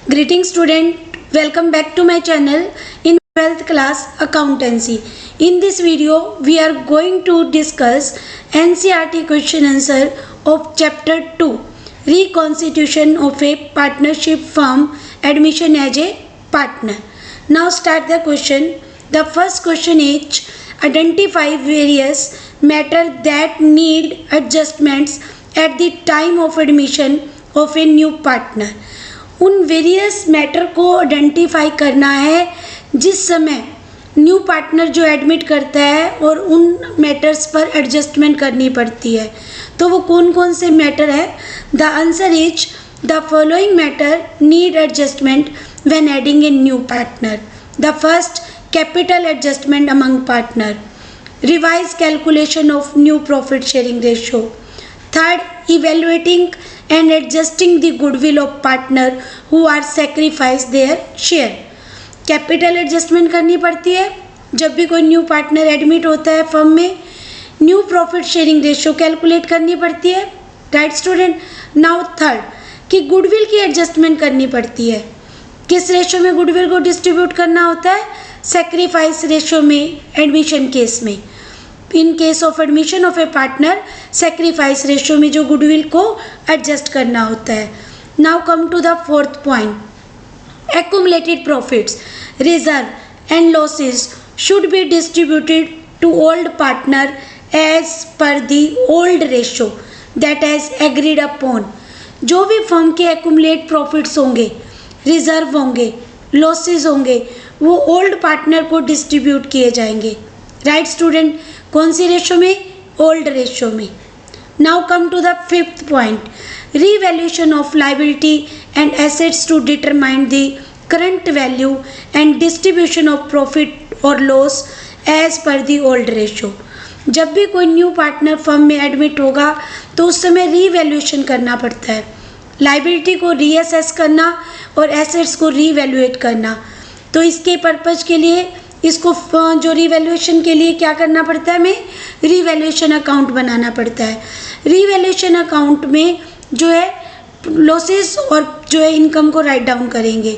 Greetings student, welcome back to my channel in 12th class accountancy. In this video we are going to discuss NCERT question answer of chapter 2 reconstitution of a partnership firm admission as a partner. Now start the question. The first question is identify various matters that need adjustments at the time of admission of a new partner. उन various matter को identify करना है जिस समय new partner जो admit करता है और उन मैटर्स पर एडजस्टमेंट करनी पड़ती है. तो वो कौन कौन से मैटर है? The answer is the following matter need adjustment when adding A new partner. The first, capital adjustment among partner. Revise calculation of new profit sharing ratio. Third, evaluating and adjusting the goodwill of partner who are sacrifice their share. Capital adjustment करनी पड़ती है जब भी कोई new partner admit होता है firm में. New profit sharing ratio calculate करनी पड़ती है. Right student. नाउ थर्ड कि गुडविल की एडजस्टमेंट करनी पड़ती है. किस रेशियो में गुडविल को डिस्ट्रीब्यूट करना होता है? सेक्रीफाइस रेशियो में एडमिशन केस में. In case of admission of a partner sacrifice ratio में जो गुडविल को एडजस्ट करना होता है. Now come to the fourth point. Accumulated profits, reserve and losses should be distributed to old partner as per the old ratio that as agreed upon. जो भी firm के accumulate profits होंगे, reserve होंगे, losses होंगे, वो old partner को distribute किए जाएंगे. Right student. कौन सी रेशो में? ओल्ड रेशो में. Now come to the fifth point. Revaluation of liability and assets to determine the current value and distribution of profit और loss as per the old ratio. जब भी कोई new partner firm में admit होगा तो उस समय रीवैल्यूएशन करना पड़ता है. लायबिलिटी को रीअसेस करना और एसेट्स को रीवैल्यूएट करना. तो इसके पर्पज के लिए इसको जो रीवैल्यूएशन के लिए क्या करना पड़ता है? हमें रीवैल्यूएशन अकाउंट बनाना पड़ता है. रीवैल्यूएशन अकाउंट में जो है लॉसेस और जो है इनकम को राइट डाउन करेंगे.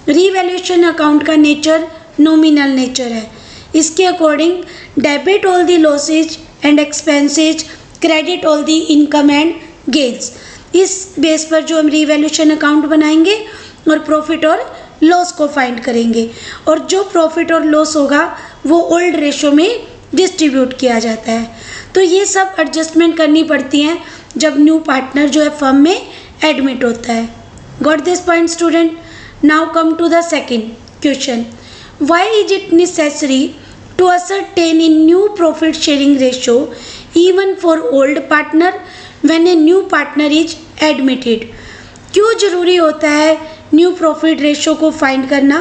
रीवैल्यूएशन अकाउंट का नेचर नॉमिनल नेचर है. इसके according debit all the losses and expenses, credit all the income and gains. इस बेस पर जो हम रीवैल्यूएशन अकाउंट बनाएंगे और प्रॉफिट और लॉस को फाइंड करेंगे. और जो प्रॉफिट और लॉस होगा वो ओल्ड रेशो में डिस्ट्रीब्यूट किया जाता है. तो ये सब एडजस्टमेंट करनी पड़ती हैं जब न्यू पार्टनर जो है फर्म में एडमिट होता है. Got this point student. Now come to the second question. Why is it necessary to ascertain in new profit sharing ratio even for old partner when a new partner is admitted. क्यों जरूरी होता है new profit ratio को find करना,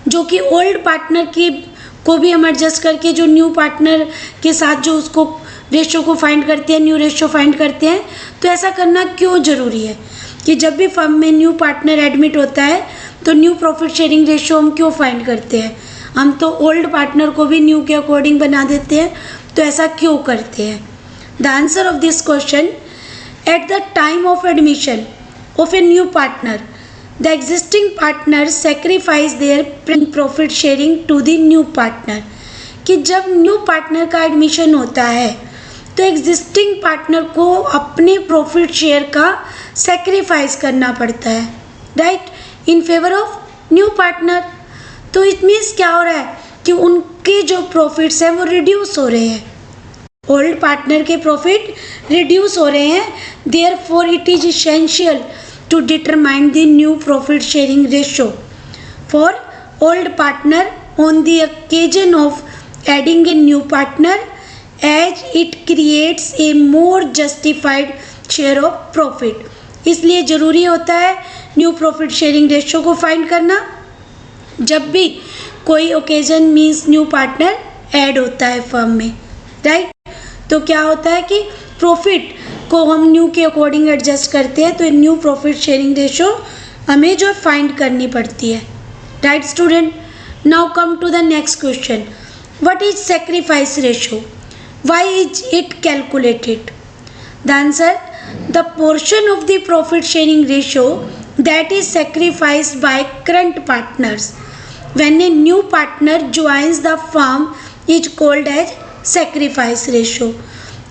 जो कि old partner की को भी हम एडजस्ट करके जो न्यू पार्टनर के साथ जो उसको रेशो को फाइंड करते हैं, न्यू रेशो फाइंड करते हैं. तो ऐसा करना क्यों ज़रूरी है कि जब भी फर्म में न्यू पार्टनर एडमिट होता है तो न्यू प्रॉफिट शेयरिंग रेशो हम क्यों फाइंड करते हैं? हम तो ओल्ड पार्टनर को भी न्यू के अकॉर्डिंग बना देते हैं. तो ऐसा क्यों करते हैं? The answer of this question, at the time of admission of a new partner the existing partners sacrifice their profit sharing to the new partner. कि जब न्यू पार्टनर का एडमिशन होता है तो एग्जिस्टिंग पार्टनर को अपने प्रॉफिट शेयर का sacrifice करना पड़ता है, right, in favour of new partner. तो इट मीन्स क्या हो रहा है कि उनके जो प्रॉफिट्स हैं वो रिड्यूस हो रहे हैं. ओल्ड पार्टनर के प्रॉफिट रिड्यूस हो रहे हैं. Therefore it is essential to determine the new profit sharing ratio for old partner on the occasion of adding a new partner as it creates a more justified share of profit. इसलिए ज़रूरी होता है new profit sharing ratio को find करना जब भी कोई occasion means new partner add होता है फर्म में, राइट. तो क्या होता है कि प्रॉफिट को हम न्यू के अकॉर्डिंग एडजस्ट करते हैं. तो न्यू प्रॉफिट शेयरिंग रेशो हमें जो फाइंड करनी पड़ती है. Right student. Now come to the next question. What is sacrifice ratio? Why is it calculated? The answer, the portion of the profit sharing ratio that is sacrificed by current partners when a new partner joins the firm is called as sacrifice ratio।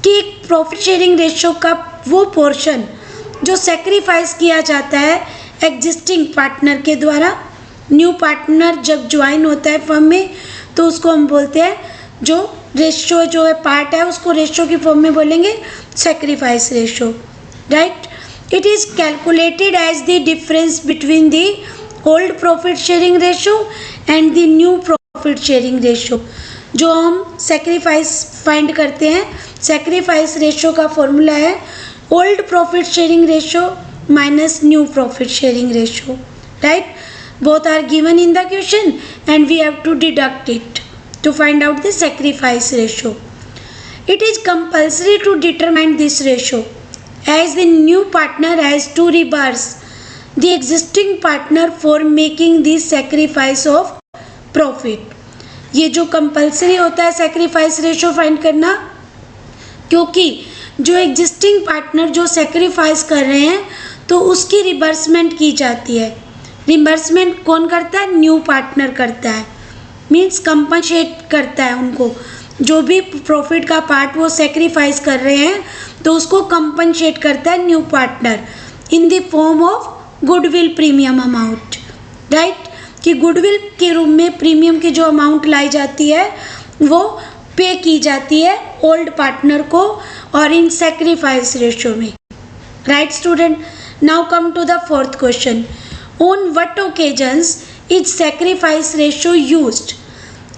कि एक profit sharing ratio का वो portion जो sacrifice किया जाता है existing partner के द्वारा, न्यू पार्टनर जब ज्वाइन होता है फर्म में तो उसको हम बोलते हैं, जो रेशियो जो है पार्ट है उसको रेशियो की फॉर्म में बोलेंगे sacrifice ratio, right. It is calculated as the difference between the old profit sharing ratio and the new profit sharing ratio। जो हम सेक्रीफाइस फाइंड करते हैं, सेक्रीफाइस रेशियो का फॉर्मूला है old profit sharing ratio minus new profit sharing ratio, right. Both are given in the question and we have to deduct it to find out the sacrifice ratio. It is compulsory to determine this ratio as the new partner has to reimburse the existing partner for making the sacrifice of profit। ये जो compulsory होता है sacrifice ratio find करना, क्योंकि जो existing partner जो sacrifice कर रहे हैं तो उसकी रिबर्समेंट की जाती है। रिबर्समेंट कौन करता है? न्यू पार्टनर करता है, मीन्स कंपनसेट करता है उनको, जो भी प्रॉफिट का पार्ट वो सेक्रीफाइस कर रहे हैं तो उसको कंपनसेट करता है new partner in the form of goodwill premium amount, right. कि गुडविल के रूप में प्रीमियम की जो अमाउंट लाई जाती है वो पे की जाती है ओल्ड पार्टनर को और इन सेक्रीफाइस रेशियो में, right student. Now come to the fourth question, on what occasions is sacrifice ratio used.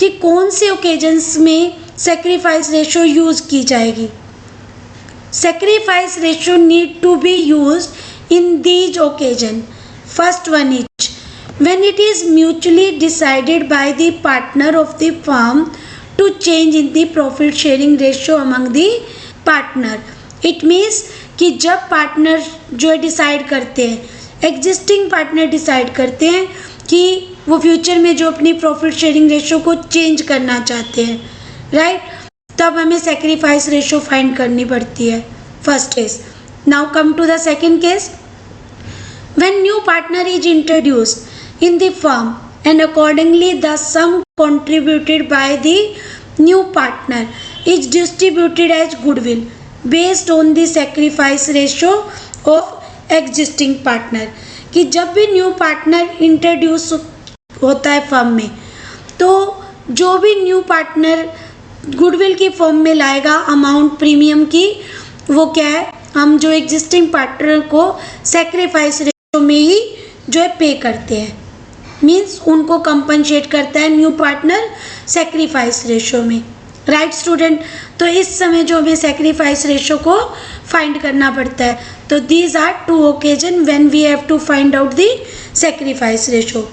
कि कौन से ओकेजन्स में सेक्रीफाइस रेशियो यूज की जाएगी। Sacrifice ratio need to be used in these occasion। First one is when it is mutually decided by the partner of the firm to change in the profit sharing ratio among the partner। It means कि जब partner जो है decide करते हैं, existing partner decide करते हैं कि वो फ्यूचर में जो अपनी प्रॉफिट शेयरिंग रेशियो को चेंज करना चाहते हैं, राइट, तब हमें सेक्रीफाइस रेशियो फाइंड करनी पड़ती है। First case. Now come to the second case, when new partner is introduced in the firm and accordingly the sum contributed by the new partner is distributed as goodwill based on the sacrifice ratio of existing partner. कि जब भी new partner introduce होता है firm में तो जो भी new partner goodwill की फॉर्म में लाएगा अमाउंट प्रीमियम की, वो क्या है, हम जो एग्जिस्टिंग पार्टनर को सेक्रीफाइस रेशियो में ही जो है पे करते हैं, मीन्स उनको कंपनसेट करता है न्यू पार्टनर सेक्रीफाइस रेशियो में, राइट स्टूडेंट। तो इस समय जो हमें सेक्रीफाइस रेशियो को फाइंड करना पड़ता है। तो these are two occasion when we have to find out the sacrifice ratio.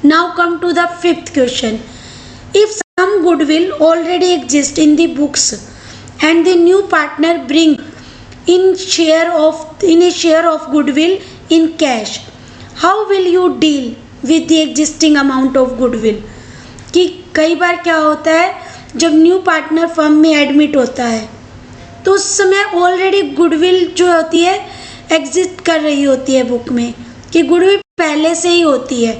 Now come to the fifth question, if some goodwill already exists in the books and the new partner bring in a share of goodwill in cash, how will you deal with the existing amount of goodwill। कि कई बार क्या होता है, जब new partner firm में admit होता है तो उस समय ऑलरेडी गुडविल जो होती है एग्जिस्ट कर रही होती है बुक में, कि गुडविल पहले से ही होती है,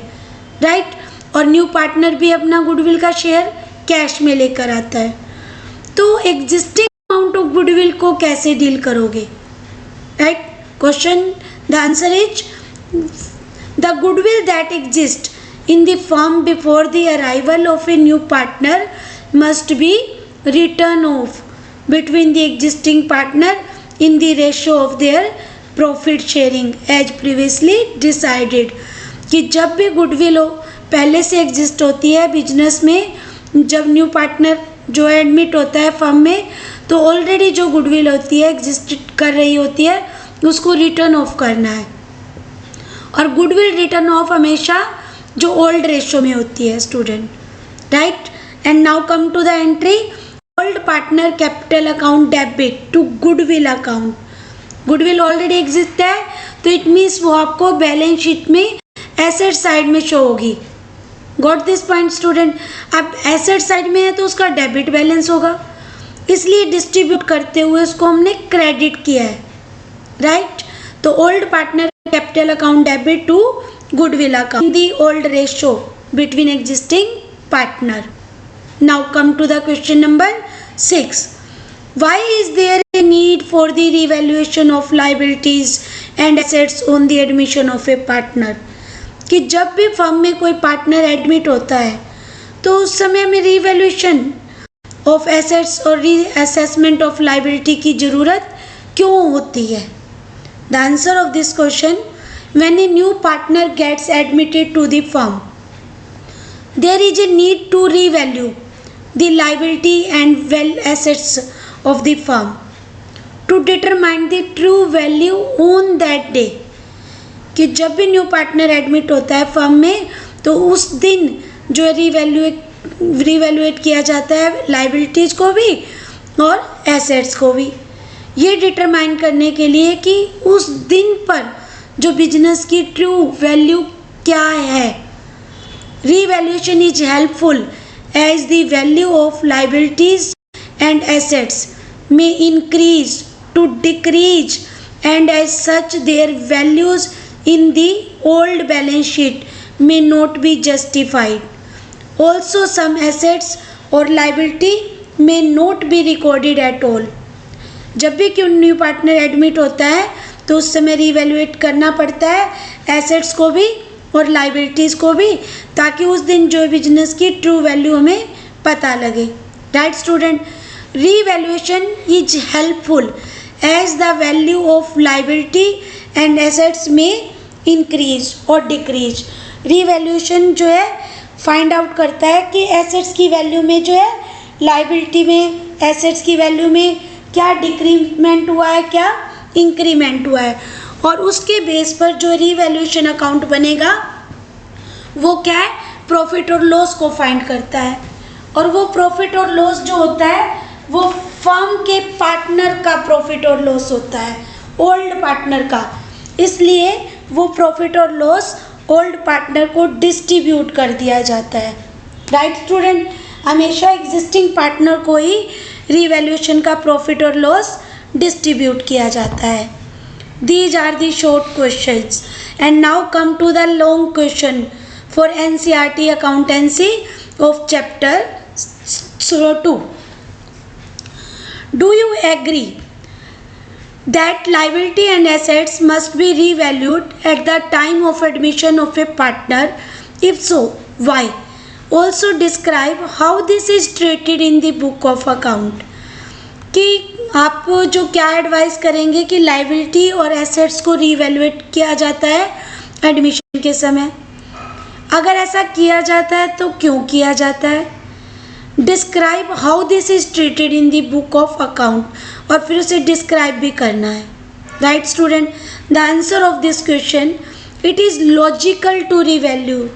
राइट, और न्यू पार्टनर भी अपना गुडविल का शेयर कैश में लेकर आता है। तो एग्जिस्टिंग अमाउंट ऑफ गुडविल को कैसे डील करोगे, right. Question, the answer is the goodwill that exist in the firm before the arrival of a new partner must be written off between the existing partner in the ratio of their profit sharing as previously decided. कि जब भी goodwill हो पहले से exist होती है business में, जब न्यू पार्टनर जो एडमिट होता है फर्म में तो ऑलरेडी जो गुडविल होती है एग्जिस्ट कर रही होती है उसको रिटर्न ऑफ करना है। और गुडविल रिटर्न ऑफ हमेशा जो ओल्ड रेशियो में होती है student, right. And now come to the entry, old partner capital account debit to goodwill account. Goodwill already exist है तो इट मीन्स वो आपको बैलेंस शीट में एसेट साइड में शो होगी। Got this point student. अब एसेट साइड में है तो उसका डेबिट बैलेंस होगा, इसलिए डिस्ट्रीब्यूट करते हुए उसको हमने क्रेडिट किया है, राइट। तो old partner capital account debit to goodwill account, the old ratio between existing partner. Now come to the question number 6. Why is there a need for the revaluation of liabilities and assets on the admission of a partner? कि जब भी firm में कोई partner admit होता है तो उस समय में रिवैल्यूएशन ऑफ एसेट्स और रीअसेसमेंट ऑफ लाइबिलिटी की ज़रूरत क्यों होती है? The answer of this question, when a new partner gets admitted to the firm, there is a need to revalue the liability and well assets of the firm to determine the true value on that day. कि जब भी new partner admit होता है firm में तो उस दिन जो रिवैल्यूएट किया जाता है लाइबिलिटीज को भी और एसेट्स को भी, ये डिटरमाइन करने के लिए कि उस दिन पर जो बिजनेस की ट्रू वैल्यू क्या है. Revaluation is helpful as the value of liabilities and assets may increase to decrease, and as such their values in the old balance sheet may not be justified. Also some assets or liability may not be recorded at all. जब भी कोई new partner admit होता है तो उस समय रिवैल्यूएट करना पड़ता है एसेट्स को भी और लाइबिलिटीज़ को भी, ताकि उस दिन जो बिजनेस की ट्रू वैल्यू हमें पता लगे. Right student, revaluation is helpful as the value of liability and assets may increase or decrease. revaluation जो है फाइंड आउट करता है कि एसेट्स की वैल्यू में जो है लाइबिलिटी में एसेट्स की वैल्यू में क्या डिक्रीमेंट हुआ है, क्या इंक्रीमेंट हुआ है, और उसके बेस पर जो रिवैल्यूएशन अकाउंट बनेगा वो क्या है, प्रॉफिट और लॉस को फाइंड करता है. और वो प्रॉफिट और लॉस जो होता है वो फर्म के पार्टनर का प्रॉफिट और लॉस होता है, ओल्ड पार्टनर का. इसलिए वो प्रॉफिट और लॉस ओल्ड पार्टनर को डिस्ट्रीब्यूट कर दिया जाता है. राइट स्टूडेंट, हमेशा एग्जिस्टिंग पार्टनर को ही रिवैल्यूएशन का प्रॉफिट और लॉस डिस्ट्रीब्यूट किया जाता है. These are the short questions and now come to the long question for NCERT accountancy of chapter 2. Do you agree that liability and assets must be revalued at the time of admission of a partner? If so, why? Also describe how this is treated in the book of account. कि आप जो क्या advice करेंगे कि liability और assets को re-evaluate किया जाता है एडमिशन के समय, अगर ऐसा किया जाता है तो क्यों किया जाता है. Describe how this is treated in the book of account, और फिर उसे डिस्क्राइब भी करना है. Right student, the answer of this question, it is logical to revalue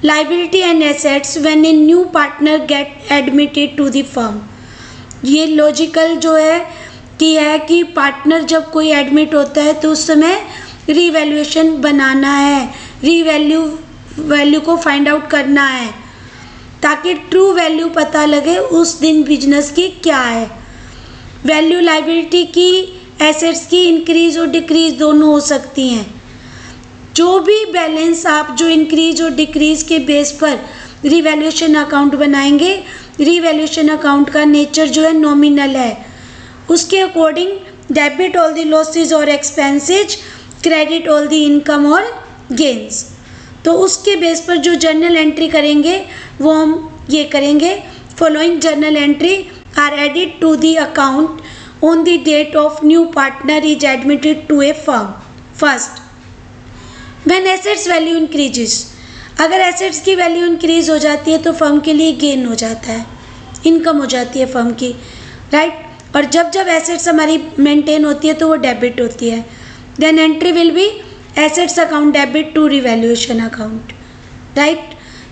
liability and assets when a new partner get admitted to the firm. ये logical जो है कि पार्टनर जब कोई एडमिट होता है तो उस समय रिवैल्यूएशन बनाना है, वैल्यू को फाइंड आउट करना है ताकि ट्रू वैल्यू पता लगे उस दिन बिजनेस की क्या है. वैल्यू लाइबिलिटी की, एसेट्स की इंक्रीज और डिक्रीज दोनों हो सकती हैं. जो भी बैलेंस आप जो इंक्रीज और डिक्रीज के बेस पर रिवैल्यूएशन अकाउंट बनाएंगे, रिवैल्यूएशन अकाउंट का नेचर जो है नॉमिनल है. उसके according debit all the losses और expenses, credit all the income और गेन्स. तो उसके बेस पर जो जर्नल एंट्री करेंगे वो हम ये करेंगे, following journal entry are added to the account on the date of new partner is admitted to a firm. First, when assets value increases, अगर एसेट्स की वैल्यू इंक्रीज हो जाती है तो फर्म के लिए गेन हो जाता है, इनकम हो जाती है फर्म की. राइट, और जब जब एसेट्स हमारी मेंटेन होती है तो वो डेबिट होती है. Then entry will be assets account debit to revaluation account. Right,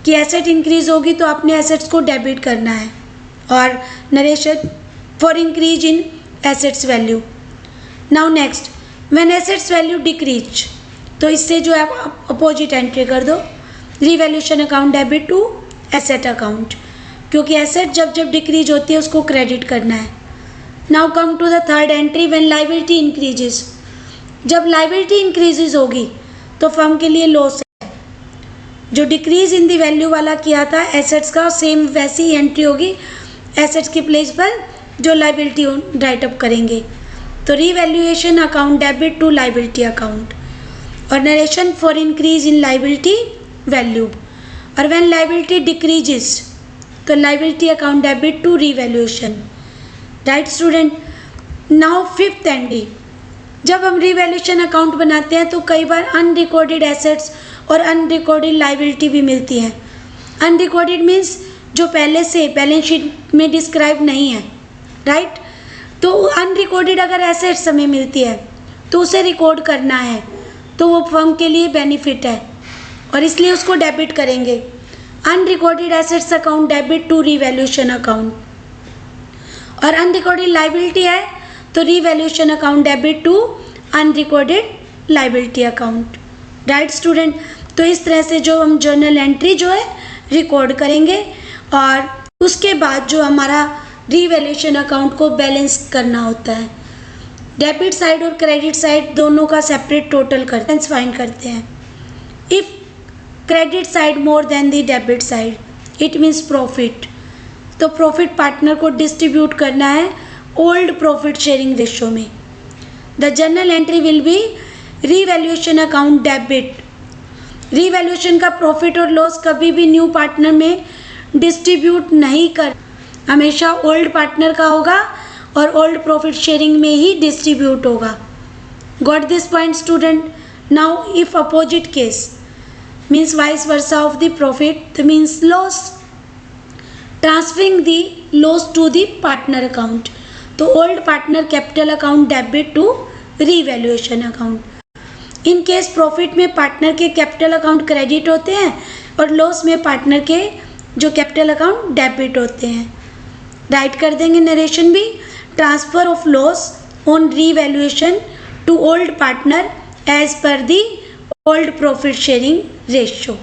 कि एसेट इंक्रीज होगी तो आपने एसेट्स को डेबिट करना है, और narration for increase in assets value. Now next, when assets value decrease, तो इससे जो है आप अपोजिट एंट्री कर दो, revaluation account debit to asset account, क्योंकि एसेट जब जब डिक्रीज होती है उसको क्रेडिट करना है. Now come to the third entry, when liability increases, जब लाइबिलिटी इंक्रीजेज होगी तो फर्म के लिए लॉस है। जो डिक्रीज इन दी वैल्यू वाला किया था एसेट्स का, सेम वैसी ही एंट्री होगी एसेट्स की प्लेस पर जो लाइबिलिटी राइट अप करेंगे। तो revaluation account debit to liability account और narration for increase in liability value. और व्हेन लाइबिलिटी डिक्रीजेस तो liability account debit to revaluation. Right student, now fifth entry, जब हम रीवैल्यूएशन अकाउंट बनाते हैं तो कई बार अनरिकॉर्डेड एसेट्स और अनरिकॉर्डेड लाइबिलिटी भी मिलती हैं। अनरिकॉर्डेड मीन्स जो पहले से बैलेंस शीट में डिस्क्राइब नहीं है। राइट, तो अनरिकॉर्डेड अगर एसेट्स हमें मिलती है तो उसे रिकॉर्ड करना है, तो वो फर्म के लिए बेनिफिट है और इसलिए उसको डेबिट करेंगे। Unrecorded assets account debit to revaluation account, और अनरिकॉर्डेड लाइबिलिटी है तो revaluation account debit to unrecorded liability account. Right student, तो इस तरह से जो हम जर्नल एंट्री जो है रिकॉर्ड करेंगे और उसके बाद जो हमारा रीवैल्यूएशन अकाउंट को बैलेंस करना होता है। डेबिट साइड और क्रेडिट साइड दोनों का सेपरेट टोटल करते हैं, फाइंड करते हैं। If credit side more than the debit side it means profit, तो प्रॉफिट पार्टनर को डिस्ट्रीब्यूट करना है ओल्ड प्रॉफिट शेयरिंग रेशियो में। The journal entry will B revaluation account debit. Revaluation का प्रॉफिट और लॉस कभी भी न्यू पार्टनर में डिस्ट्रीब्यूट नहीं कर, हमेशा ओल्ड पार्टनर का होगा और ओल्ड प्रॉफिट शेयरिंग में ही डिस्ट्रीब्यूट होगा। Got this point student? Now if opposite case means vice versa of the profit means loss, transferring the loss to the partner account, तो old partner capital account debit to revaluation account. In case profit में partner के capital account credit होते हैं और loss में partner के जो capital account debit होते हैं। राइट कर देंगे नरेशन भी, transfer of loss on revaluation to old partner as per the old profit sharing ratio.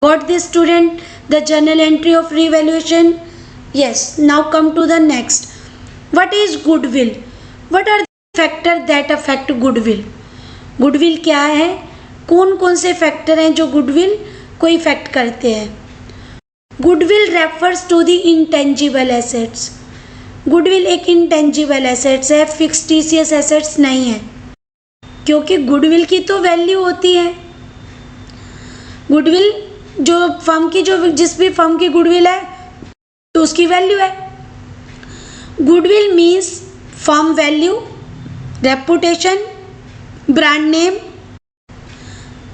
Got this student? The journal entry of revaluation? Yes. Now come to the next. What is goodwill? What are the factors that affect goodwill? Goodwill क्या है? कौन कौन से factor हैं जो goodwill को effect करते हैं? Goodwill refers to the intangible assets. Goodwill एक इंटेंजिबल एसेट्स है, फिक्सटिशियस एसेट्स नहीं है, क्योंकि गुडविल की तो वैल्यू होती है। गुडविल जो फर्म की, जो जिस भी फर्म की गुडविल है तो उसकी वैल्यू है। Goodwill means firm value, reputation, brand name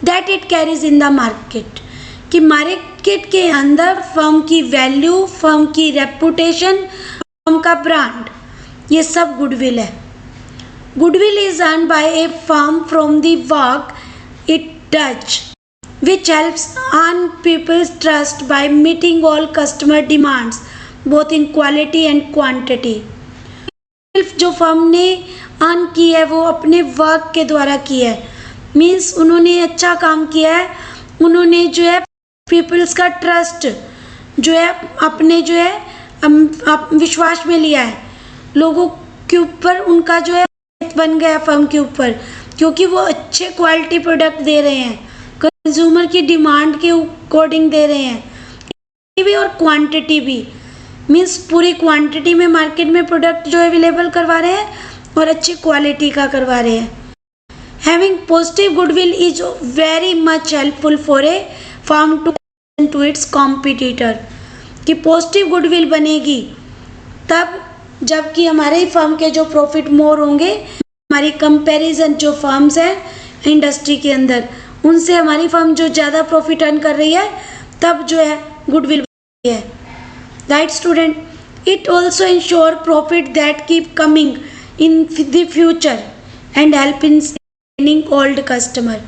that it carries in the market, कि मार्केट के अंदर फर्म की वैल्यू, फर्म की रेपुटेशन, फर्म का ब्रांड, ये सब गुडविल है। Goodwill is earn by A firm from the work it does which helps earn people's trust by meeting all customer demands both in quality and quantity। जो firm ने earn की है वो अपने वर्क के द्वारा की है, मीन्स उन्होंने अच्छा काम किया है, उन्होंने जो है पीपल्स का ट्रस्ट जो है अपने जो है विश्वास में लिया है, लोगों के ऊपर उनका जो है बन गया फर्म के ऊपर, क्योंकि वो अच्छे क्वालिटी प्रोडक्ट दे रहे हैं, कंज्यूमर की डिमांड के अकॉर्डिंग दे रहे हैं भी और क्वांटिटी भी, मीन्स पूरी क्वांटिटी में मार्केट में प्रोडक्ट जो अवेलेबल करवा रहे हैं और अच्छी क्वालिटी का करवा रहे हैं। Having positive goodwill is very much helpful for a firm to its competitor, कि पॉजिटिव गुडविल बनेगी तब जबकि हमारे ही फर्म के जो प्रॉफिट मोर होंगे, हमारी कंपैरिजन जो फर्म्स हैं इंडस्ट्री के अंदर उनसे हमारी फर्म जो ज़्यादा प्रॉफिट अर्न कर रही है तब जो है गुडविल है। Right student, it also ensure profit that keep coming in the future and help in saving old customer,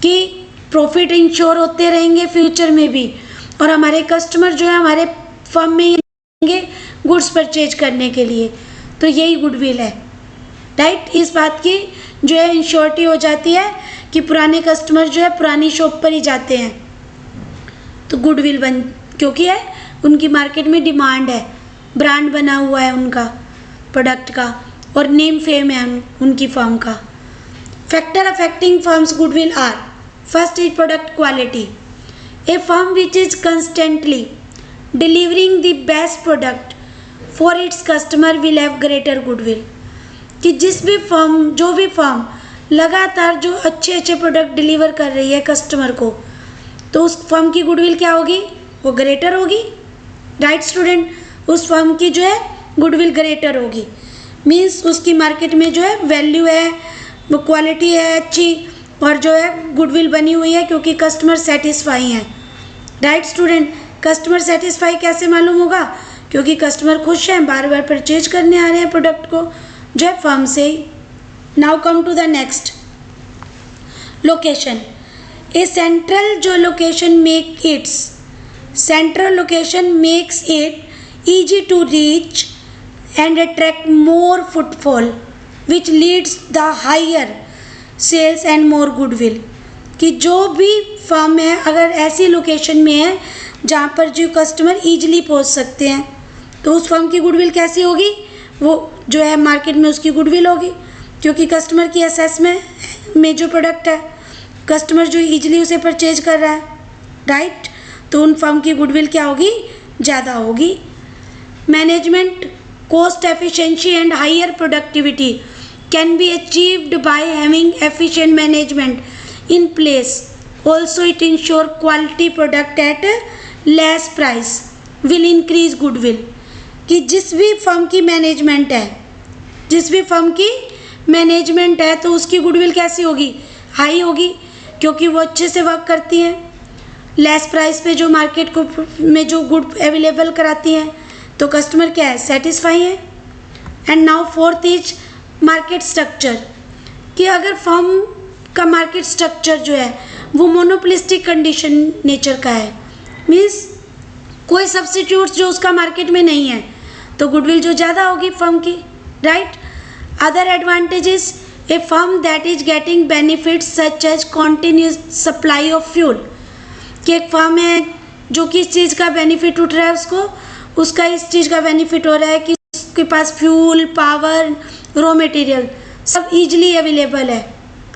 कि प्रॉफिट इंश्योर होते रहेंगे फ्यूचर में भी और हमारे कस्टमर जो है हमारे फर्म में ही रहेंगे गुड्स परचेज करने के लिए, तो यही गुडविल है। राइट, इस बात की जो है इंश्योरिटी हो जाती है कि पुराने कस्टमर जो है पुरानी शॉप पर ही जाते हैं, तो गुडविल बन, क्योंकि है उनकी मार्केट में डिमांड है, ब्रांड बना हुआ है उनका प्रोडक्ट का और नेम फेम है उनकी फर्म का। Factor affecting firm's goodwill are: first is product quality. A firm which is constantly delivering the best product for its customer will have greater goodwill. कि जो भी फर्म लगातार जो अच्छे प्रोडक्ट डिलीवर कर रही है कस्टमर को, तो उस फर्म की गुडविल क्या होगी? वो ग्रेटर होगी. Right student? उस फर्म की जो है गुडविल ग्रेटर होगी. मीन्स उसकी मार्केट में जो है वैल्यू है, वो क्वालिटी है अच्छी, और जो है गुडविल बनी हुई है क्योंकि कस्टमर सेटिस्फाई हैं. Right student? कस्टमर सेटिस्फाई कैसे मालूम होगा? क्योंकि कस्टमर खुश हैं, बार बार परचेज करने आ रहे हैं प्रोडक्ट को जो है फर्म से ही. Now come to the next, location. A central जो location makes it easy to reach and attract more footfall which leads the higher sales and more goodwill. कि जो भी फर्म है अगर ऐसी लोकेशन में है जहाँ पर जो कस्टमर ईजिली पहुँच सकते हैं, तो उस फर्म की गुडविल कैसी होगी? वो जो है मार्केट में उसकी गुडविल होगी क्योंकि कस्टमर की असेसमेंट में जो प्रोडक्ट है कस्टमर जो ईजिली उसे परचेज कर रहा है. राइट? तो उन फर्म की गुडविल क्या होगी? ज़्यादा होगी. Management cost efficiency and higher productivity can be achieved by having efficient management in place. Also, it ensure quality product at less price will increase goodwill. कि जिस भी फर्म की मैनेजमेंट है तो उसकी गुडविल कैसी होगी? हाई होगी क्योंकि वो अच्छे से वर्क करती हैं, लेस प्राइस पे जो मार्केट को में जो गुड अवेलेबल कराती हैं, तो कस्टमर क्या है? सेटिस्फाई है. And now fourth is market structure. कि अगर फर्म का मार्केट स्ट्रक्चर जो है वो मोनोपोलिस्टिक कंडीशन नेचर का है, मीन्स कोई सब्स्टिट्यूट्स जो उसका मार्केट में नहीं है, तो गुडविल जो ज़्यादा होगी फर्म की. Right? Other advantages, a firm that is getting benefits such as continuous supply of fuel. कि एक फर्म है जो किस चीज़ का बेनिफिट उठ रहा है, उसका इस चीज़ का बेनिफिट हो रहा है कि उसके पास फ्यूल, पावर, रॉ मटेरियल सब ईजिली अवेलेबल है,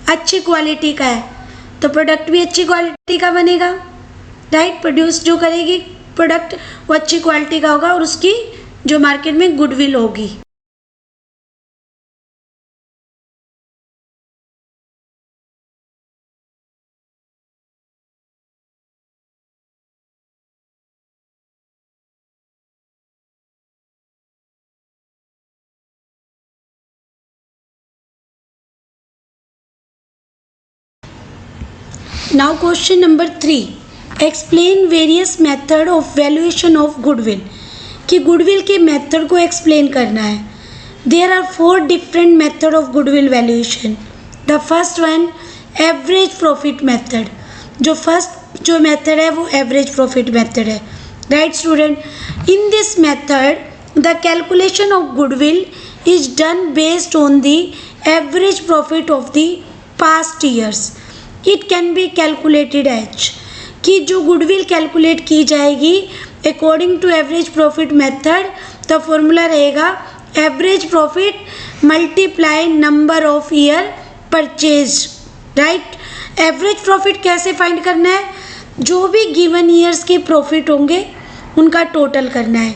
अच्छी क्वालिटी का है, तो प्रोडक्ट भी अच्छी क्वालिटी का बनेगा. राइट? प्रोड्यूस जो करेगी प्रोडक्ट वो अच्छी क्वालिटी का होगा और उसकी जो मार्केट में गुडविल होगी. Now question number 3, explain various method of valuation of goodwill. कि गुडविल के मेथड को एक्सप्लेन करना है. There are 4 different method of goodwill valuation. The first one, average profit method. जो मेथड है वो एवरेज प्रॉफिट मेथड है. Right student? In this method the calculation of goodwill is done based on the average profit of the past years. It can be calculated as, कि जो goodwill calculate की जाएगी according to average profit method, तो formula रहेगा average profit multiply number of year purchase. Right? Average profit कैसे find करना है? जो भी गिवन ईयर्स के प्रॉफिट होंगे उनका टोटल करना है.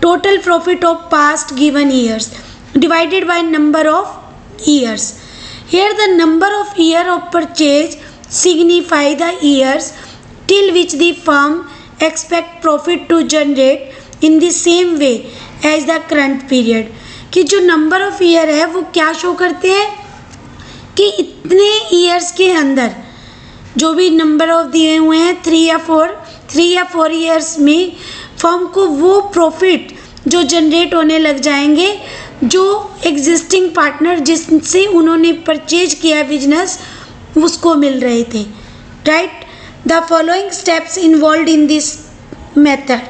Total profit of past given years divided by number of years. Here the number of year of purchase signify the years till which the firm expect profit to generate in the same way as the current period. कि जो number of year है वो क्या show करते हैं कि इतने years के अंदर जो भी नंबर ऑफ दिए हुए हैं 3 या 4 ईयर्स में फर्म को वो प्रॉफिट जो जनरेट होने लग जाएंगे जो एग्जिस्टिंग पार्टनर जिनसे उन्होंने परचेज किया बिजनेस उसको मिल रहे थे. Right? The following steps involve in this method.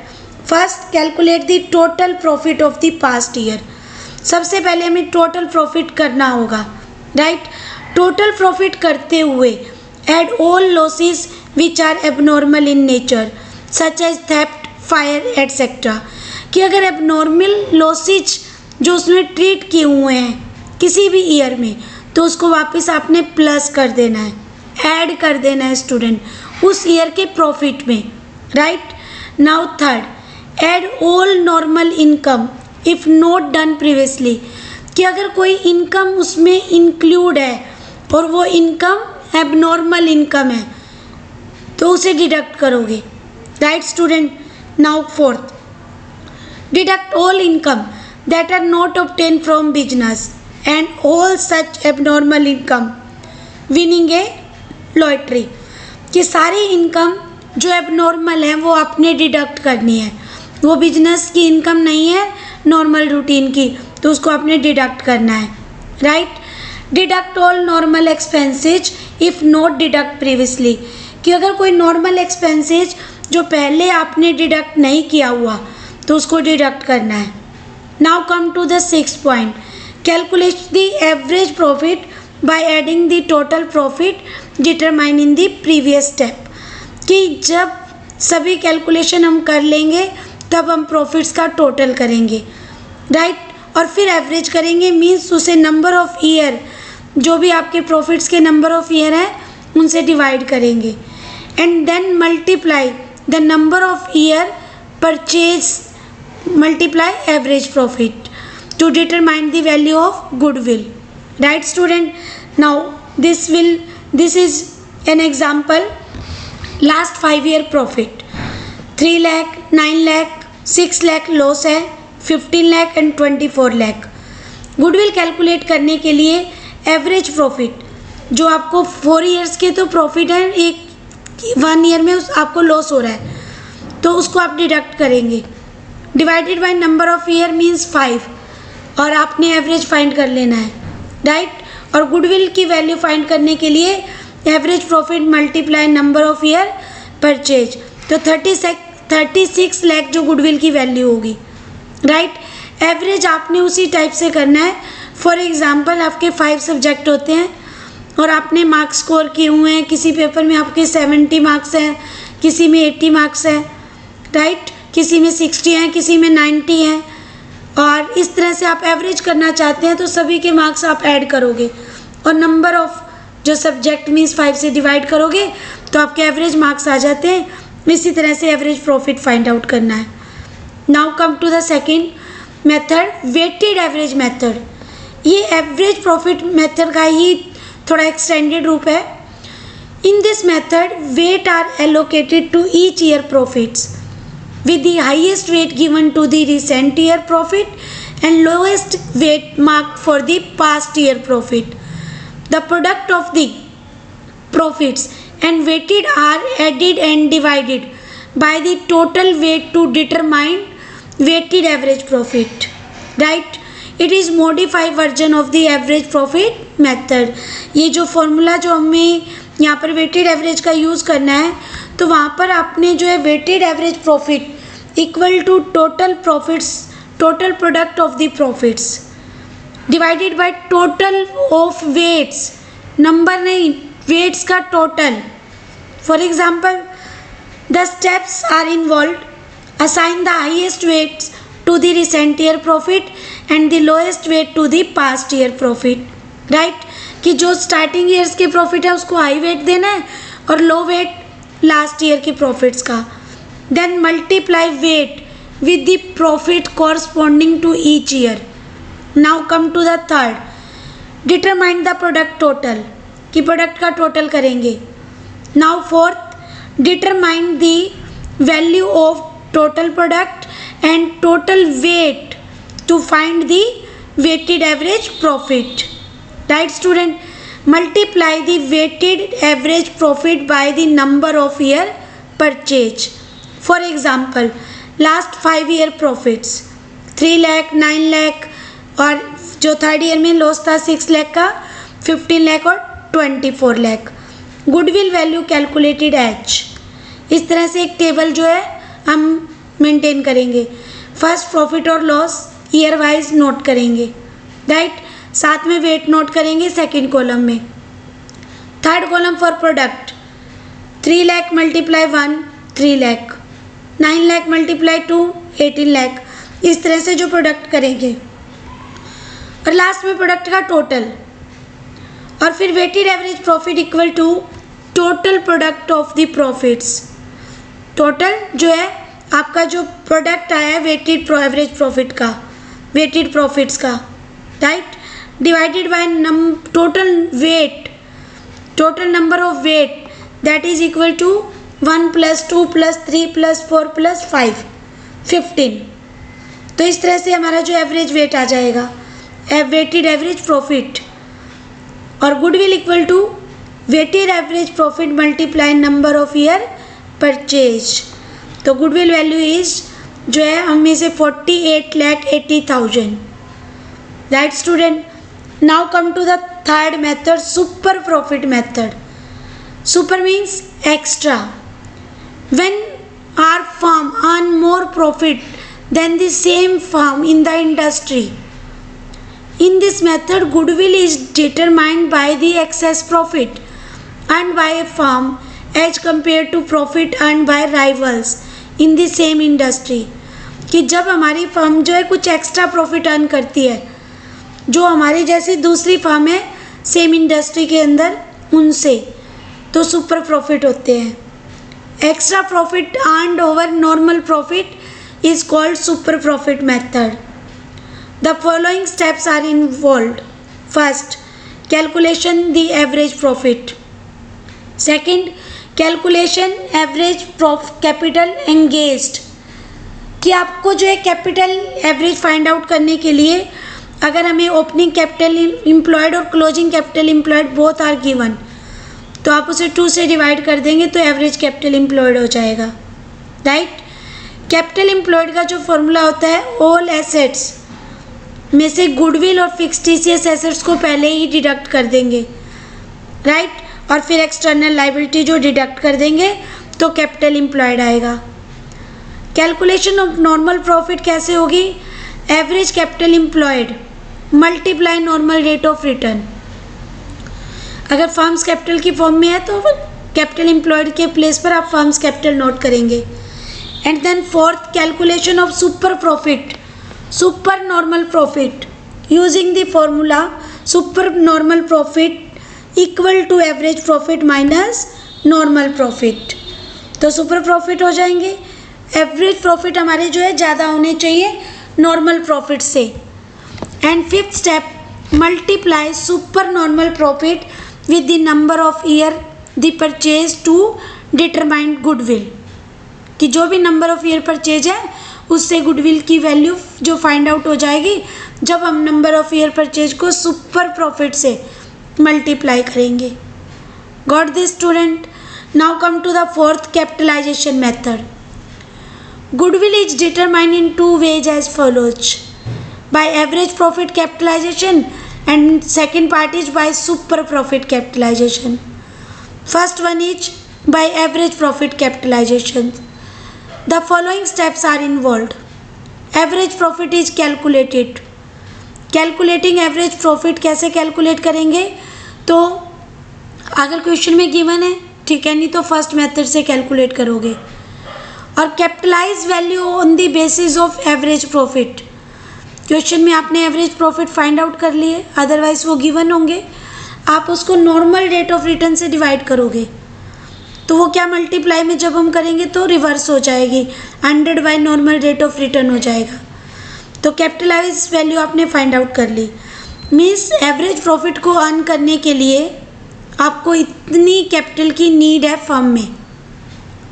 First, calculate the total profit of the past year. सबसे पहले हमें टोटल प्रॉफिट करना होगा. राइट? टोटल प्रॉफिट करते हुए add all losses which are abnormal in nature such as theft, fire etcetera. कि अगर abnormal losses जो उसमें ट्रीट किए हुए हैं किसी भी ईयर में, तो उसको वापस आपने प्लस कर देना है, ऐड कर देना है स्टूडेंट उस ईयर के प्रॉफिट में, right. Now third, add all normal income if not done previously, कि अगर कोई इनकम उसमें इंक्लूड है और वो इनकम एबनॉर्मल इनकम है तो उसे डिडक्ट करोगे, right student. Now fourth, deduct all income that are not obtain from business and all such abnormal income winning a lottery, कि सारी इनकम जो एबनॉर्मल है वो आपने डिडक्ट करनी है, वो बिजनेस की इनकम नहीं है नॉर्मल रूटीन की, तो उसको आपने डिडक्ट करना है, right. Deduct all normal expenses if not deduct previously, कि अगर कोई नॉर्मल एक्सपेंसेज जो पहले आपने डिडक्ट नहीं किया हुआ तो उसको डिडक्ट करना है। Now come to the sixth point, calculate the average profit by adding the total profit determine in the previous step, कि जब सभी कैलकुलेशन हम कर लेंगे तब हम प्रॉफिट्स का टोटल करेंगे, राइट, और फिर एवरेज करेंगे, मीन्स उसे नंबर ऑफ ईयर, जो भी आपके प्रॉफिट्स के नंबर ऑफ ईयर हैं उनसे डिवाइड करेंगे, and then multiply the number of year purchase multiply average profit to determine the value of goodwill, right student. Now this is an example, last 5 year profit 3 lakh, 9 lakh, 6 lakh loss है, 15 lakh and 24 lakh. Goodwill calculate करने के लिए average profit जो आपको 4 years के तो profit है, एक 1 ईयर में आपको लॉस हो रहा है तो उसको आप डिडक्ट करेंगे, divided by number of year means 5, और आपने एवरेज फाइंड कर लेना है, राइट। और गुडविल की वैल्यू फाइंड करने के लिए average profit multiply number of year purchase, तो 36 लाख जो गुडविल की वैल्यू होगी, राइट। एवरेज आपने उसी टाइप से करना है। फॉर एग्जांपल आपके 5 सब्जेक्ट होते हैं और आपने मार्क्स स्कोर किए हुए हैं, किसी पेपर में आपके 70 मार्क्स हैं, किसी में 80 मार्क्स हैं, राइट, किसी में 60 हैं, किसी में 90 हैं, और इस तरह से आप एवरेज करना चाहते हैं तो सभी के मार्क्स आप ऐड करोगे और नंबर ऑफ जो सब्जेक्ट मीन्स 5 से डिवाइड करोगे तो आपके एवरेज मार्क्स आ जाते हैं। इसी तरह से एवरेज प्रॉफिट फाइंड आउट करना है। Now come to the second method, weighted average method. ये एवरेज प्रॉफिट मेथड का ही थोड़ा एक्सटेंडेड रूप है। In this method weight are allocated to each year profits with the highest weight given to the recent year profit and lowest weight marked for the past year profit. The product of the profits and weighted are added and divided by the total weight to determine weighted average profit, right. It is modified version of the average profit method. ये जो formula जो हमें यहाँ पर weighted average का use करना है तो वहाँ पर आपने जो है weighted average profit equal to total profits, total product of the profits divided by total of weights, number नहीं वेट्स का total. For example the steps are involve, assign the highest weights to the recent year profit and the lowest weight to the past year profit, right, कि जो starting years के profit है उसको high wait देना है और low weight last year के profits का। Then multiply weight with the profit corresponding to each year. Now come to the third, determine the product total, कि प्रोडक्ट का टोटल करेंगे। Now fourth, determine the value of total product and total weight to find the weighted average profit, right student. Multiply the weighted average profit by the number of year purchase. For example last 5 year profits 3 lakh, 9 lakh और जो third year में loss था 6 लाख का, 15 लाख और 24 lakh. Goodwill value calculated as, इस तरह से एक टेबल जो है हम मेंटेन करेंगे। फर्स्ट प्रॉफिट और लॉस ईयर वाइज नोट करेंगे, राइट, साथ में वेट नोट करेंगे सेकंड कॉलम में। Third column for product 3 lakh multiply 1 3 lakh, 9 lakh multiply 2 18 lakh, इस तरह से जो प्रोडक्ट करेंगे। और लास्ट में प्रोडक्ट का टोटल और फिर weighted average profit equal to total product of the profits. Total जो है आपका जो प्रोडक्ट आया है वेटेड एवरेज प्रॉफिट का, वेटेड प्रॉफिट्स का, right, divided by total weight, total number of weight, that is equal to 1 + 2 + 3 + 4 + 5 15। तो इस तरह से हमारा जो एवरेज वेट आ जाएगा, वेटेड एवरेज प्रॉफिट। और goodwill equal to weighted average profit multiply number of year purchase. तो गुडविल वैल्यू इज जो है हमें से 48,80,000, right student. Now come to the third method, super profit method. Super means extra. When our firm earn more profit than the same firm in the industry, in this method goodwill is determined by the excess profit earned by a firm as compared to profit earned by rivals in the same industry। कि जब हमारी firm जो है कुछ extra profit earn करती है जो हमारी जैसी दूसरी फर्म है सेम इंडस्ट्री के अंदर उनसे, तो सुपर प्रॉफिट होते हैं। Extra profit earned over normal profit is called super profit method. The following steps are involved. First, calculation the average profit. Second, calculation average capital engaged। कि आपको जो है कैपिटल एवरेज फाइंड आउट करने के लिए अगर हमें ओपनिंग कैपिटल एम्प्लॉयड और closing capital employed both are given, तो आप उसे 2 से डिवाइड कर देंगे तो एवरेज कैपिटल एम्प्लॉयड हो जाएगा, राइट। कैपिटल एम्प्लॉयड का जो फॉर्मूला होता है ऑल एसेट्स में से गुडविल और फिक्स्ड टीसीएस एसेट्स को पहले ही डिडक्ट कर देंगे, राइट, और फिर एक्सटर्नल लायबिलिटी जो डिडक्ट कर देंगे तो कैपिटल एम्प्लॉयड आएगा। कैलकुलेशन ऑफ नॉर्मल प्रॉफिट कैसे होगी? Average capital employed multiply normal rate of return. अगर फर्म्स कैपिटल की फॉर्म में है तो कैपिटल एम्प्लॉयड के प्लेस पर आप फर्म्स कैपिटल नोट करेंगे। And then fourth, calculation of super profit, super normal profit using the formula super normal profit equal to average profit minus normal profit। तो super profit हो जाएंगे, average profit हमारे जो है ज़्यादा होने चाहिए नॉर्मल प्रॉफिट से। And fifth step, multiply super normal profit with the number of year the purchase to determine goodwill. कि जो भी नंबर ऑफ ईयर परचेज है उससे गुडविल की वैल्यू जो फाइंड आउट हो जाएगी जब हम नंबर ऑफ ईयर परचेज को सुपर प्रॉफिट से मल्टीप्लाई करेंगे। Got this student? Now come to the fourth, capitalisation method. Goodwill is determined in 2 ways as follows, by average profit capitalisation and second part is by super profit capitalisation. First one is by average profit capitalisation. The following steps are involved. Average profit is calculated. Calculating average profit कैसे calculate करेंगे? तो अगर question में given है ठीक है, नहीं तो फर्स्ट मेथड से कैलकुलेट करोगे। और capitalise value on the basis of average profit. Question में आपने एवरेज प्रॉफिट फाइंड आउट कर लिए, अदरवाइज वो गिवन होंगे, आप उसको नॉर्मल रेट ऑफ रिटर्न से डिवाइड करोगे तो वो क्या मल्टीप्लाई में जब हम करेंगे तो रिवर्स हो जाएगी, 100 bye normal rate of return हो जाएगा। तो कैपिटलाइज वैल्यू आपने फाइंड आउट कर ली। मीन्स एवरेज प्रॉफिट को अर्न करने के लिए आपको इतनी कैपिटल की नीड है फर्म में,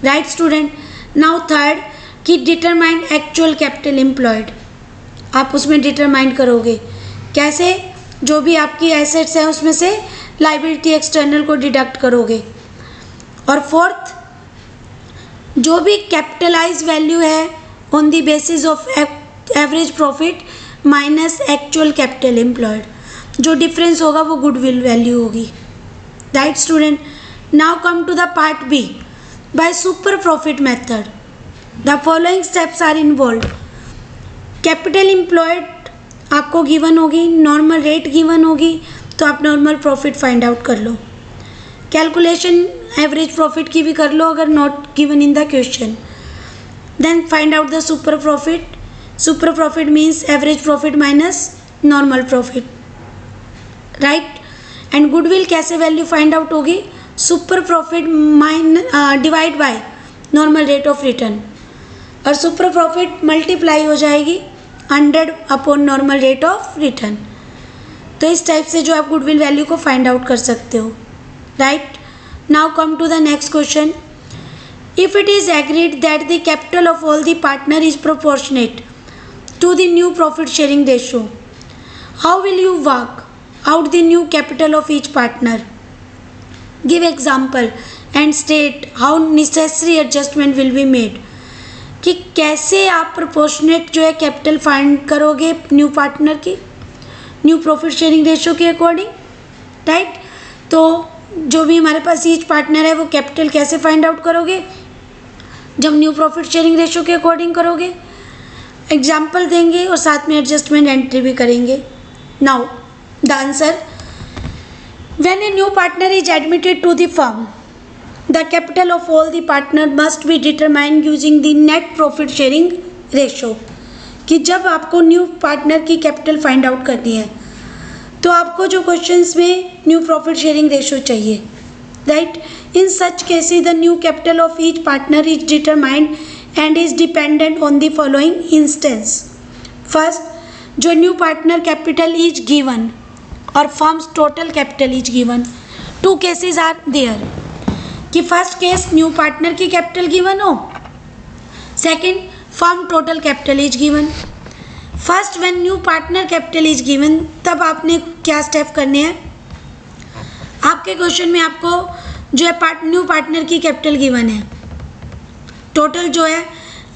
राइट स्टूडेंट। नाउ थर्ड, कि डिटरमाइन एक्चुअल कैपिटल एम्प्लॉयड। आप उसमें डिटरमाइन करोगे कैसे? जो भी आपकी एसेट्स हैं उसमें से लायबिलिटी एक्सटर्नल को डिडक्ट करोगे। और फोर्थ, जो भी कैपिटलाइज वैल्यू है on the basis of average profit minus actual capital employed, जो डिफरेंस होगा वो गुडविल वैल्यू होगी, right student. Now come to the part B, by super profit method the following steps are involve. Capital employed आपको given होगी, normal rate given होगी, तो आप normal profit find out कर लो। कैलकुलेशन एवरेज प्रॉफिट की भी कर लो अगर not given in the question. Then find out the super profit. Super profit means average profit minus normal profit, right. And goodwill कैसे वैल्यू फाइंड आउट होगी, super profit divide by normal rate of return, और super profit multiply हो जाएगी 100 upon normal rate of return. तो इस type से जो आप गुडविल वैल्यू को फाइंड आउट कर सकते हो, right. Now come to the next question. If it is agreed that the capital of all the partner is proportionate to the new profit sharing ratio, how will you work out the new capital of each partner? Give example and state how necessary adjustment will be made. कि कैसे आप proportionate जो है capital find करोगे new partner की new profit sharing ratio के according, right. तो जो भी हमारे पास ईच पार्टनर है वो कैपिटल कैसे फाइंड आउट करोगे, जब न्यू प्रॉफिट शेयरिंग रेशियो के अकॉर्डिंग करोगे। एग्जाम्पल देंगे और साथ में एडजस्टमेंट एंट्री भी करेंगे। Now the answer, when a new partner is admitted to the firm, the capital of all the partner must be determined using the net profit sharing ratio. कि जब आपको न्यू पार्टनर की capital find out करनी है तो आपको जो questions में न्यू प्रॉफिट शेयरिंग रेशो चाहिए, right. In such cases the new capital of each partner is determined and is dependent on the following instance. First, जो new partner capital is given और firm's total capital is given. Two cases are there. कि first case new partner की capital given हो, second firm total capital is given. First when new partner capital is given तब आपने क्या step करने हैं, आपके क्वेश्चन में आपको जो है न्यू पार्टनर की कैपिटल गिवन है, टोटल जो है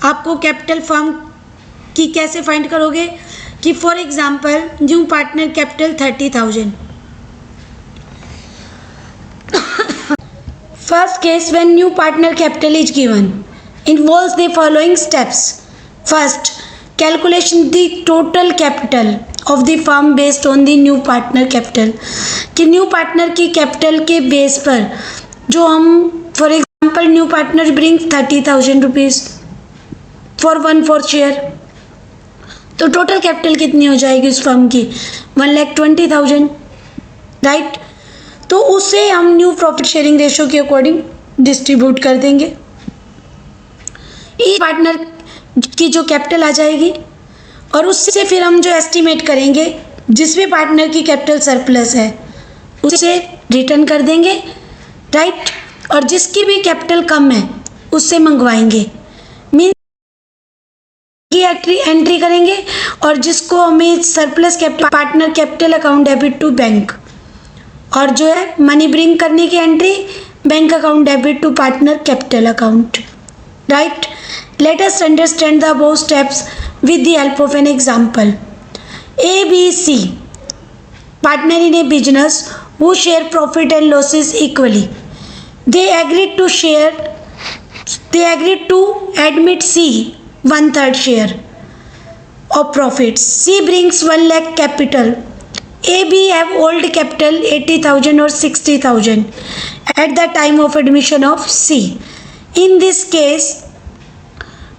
आपको कैपिटल फर्म की कैसे फाइंड करोगे कि for example new partner capital 30,000। First case when new partner capital is given involves the following steps. First, calculation the total capital of the firm based on the new partner capital. कि new partner की capital के base पर जो हम for example new partner brings 30,000 rupees for 1/4 share, तो total capital कितनी हो जाएगी उस फर्म की, 1,20,000, राइट। तो उसे हम न्यू प्रॉफिट शेयरिंग रेशियो के अकॉर्डिंग डिस्ट्रीब्यूट कर देंगे। ईच पार्टनर की जो कैपिटल आ जाएगी और उससे फिर हम जो एस्टिमेट करेंगे जिस भी पार्टनर की कैपिटल सरप्लस है उसे रिटर्न कर देंगे, राइट। और जिसकी भी कैपिटल कम है उससे मंगवाएंगे, मीन की एंट्री करेंगे और जिसको हमें surplus capital partner capital account debit to bank, और जो है मनी ब्रिंग करने की entry bank account debit to partner capital account, right. Let us understand the above steps with the help of an example. A B C partner in a business who share profit and losses equally. They agreed to admit C 1/3 share of profits. C brings 1 lakh capital. A, B have old capital 80,000 or 60,000 at the time of admission of C. In this case,